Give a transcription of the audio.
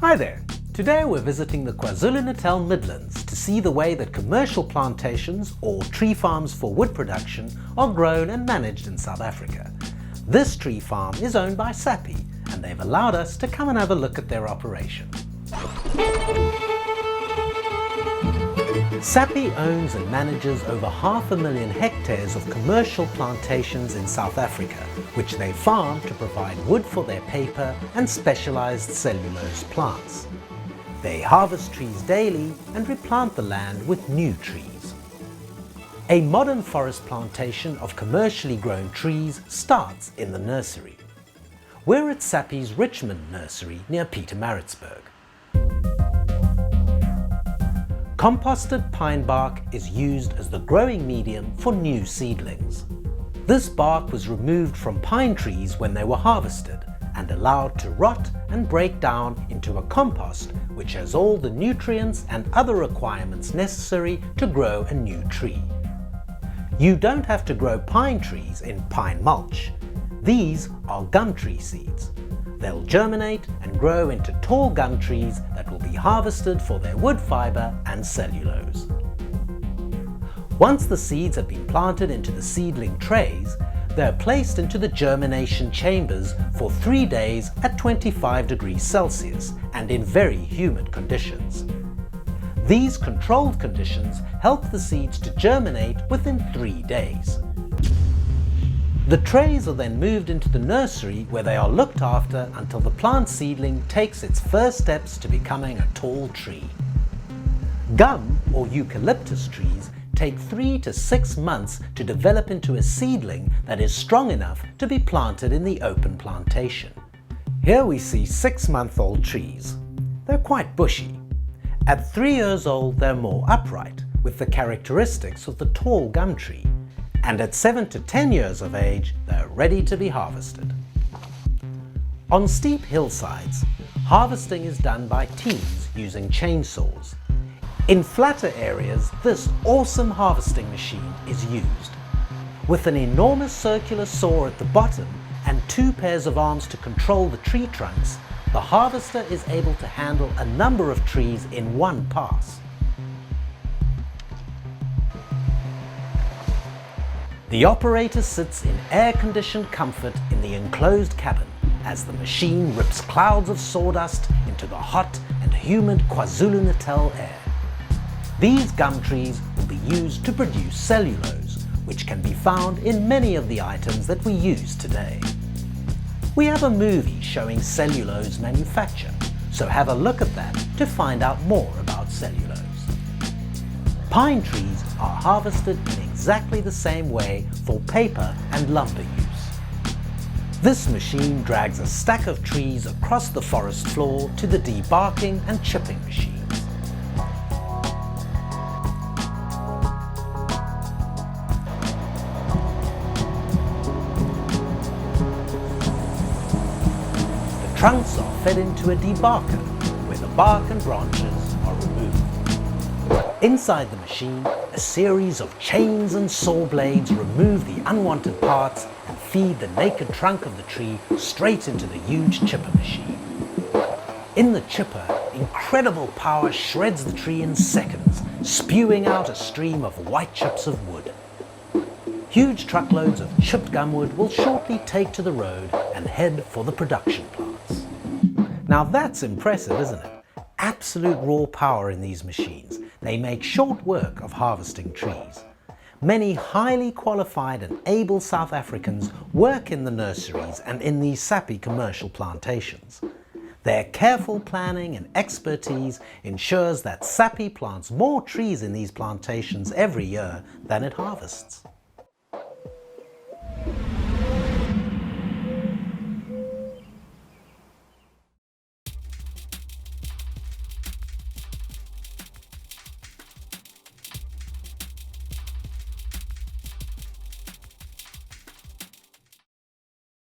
Hi there! Today we're visiting the KwaZulu-Natal Midlands to see the way that commercial plantations or tree farms for wood production are grown and managed in South Africa. This tree farm is owned by SAPI and they've allowed us to come and have a look at their operation. SAPI owns and manages over 500,000 hectares of commercial plantations in South Africa, which they farm to provide wood for their paper and specialized cellulose plants. They harvest trees daily and replant the land with new trees. A modern forest plantation of commercially grown trees starts in the nursery. We're at SAPI's Richmond nursery near Pietermaritzburg. Composted pine bark is used as the growing medium for new seedlings. This bark was removed from pine trees when they were harvested and allowed to rot and break down into a compost which has all the nutrients and other requirements necessary to grow a new tree. You don't have to grow pine trees in pine mulch. These are gum tree seeds. They'll germinate and grow into tall gum trees that will be harvested for their wood fibre and cellulose. Once the seeds have been planted into the seedling trays, they are placed into the germination chambers for 3 days at 25 degrees Celsius and in very humid conditions. These controlled conditions help the seeds to germinate within 3 days. The trays are then moved into the nursery where they are looked after until the plant seedling takes its first steps to becoming a tall tree. Gum or eucalyptus trees take 3 to 6 months to develop into a seedling that is strong enough to be planted in the open plantation. Here we see 6-month-old trees. They're quite bushy. At 3 years old they're more upright, with the characteristics of the tall gum tree. And at 7 to 10 years of age, they're ready to be harvested. On steep hillsides, harvesting is done by teams using chainsaws. In flatter areas, this awesome harvesting machine is used. With an enormous circular saw at the bottom and 2 pairs of arms to control the tree trunks, the harvester is able to handle a number of trees in one pass. The operator sits in air-conditioned comfort in the enclosed cabin as the machine rips clouds of sawdust into the hot and humid KwaZulu-Natal air. These gum trees will be used to produce cellulose, which can be found in many of the items that we use today. We have a movie showing cellulose manufacture, so have a look at that to find out more about cellulose. Pine trees are harvested in exactly the same way for paper and lumber use. This machine drags a stack of trees across the forest floor to the debarking and chipping machines. The trunks are fed into a debarker where the bark and branches are removed. Inside the machine, a series of chains and saw blades remove the unwanted parts and feed the naked trunk of the tree straight into the huge chipper machine. In the chipper, incredible power shreds the tree in seconds, spewing out a stream of white chips of wood. Huge truckloads of chipped gumwood will shortly take to the road and head for the production plants. Now that's impressive, isn't it? Absolute raw power in these machines. They make short work of harvesting trees. Many highly qualified and able South Africans work in the nurseries and in these SAPI commercial plantations. Their careful planning and expertise ensures that SAPI plants more trees in these plantations every year than it harvests.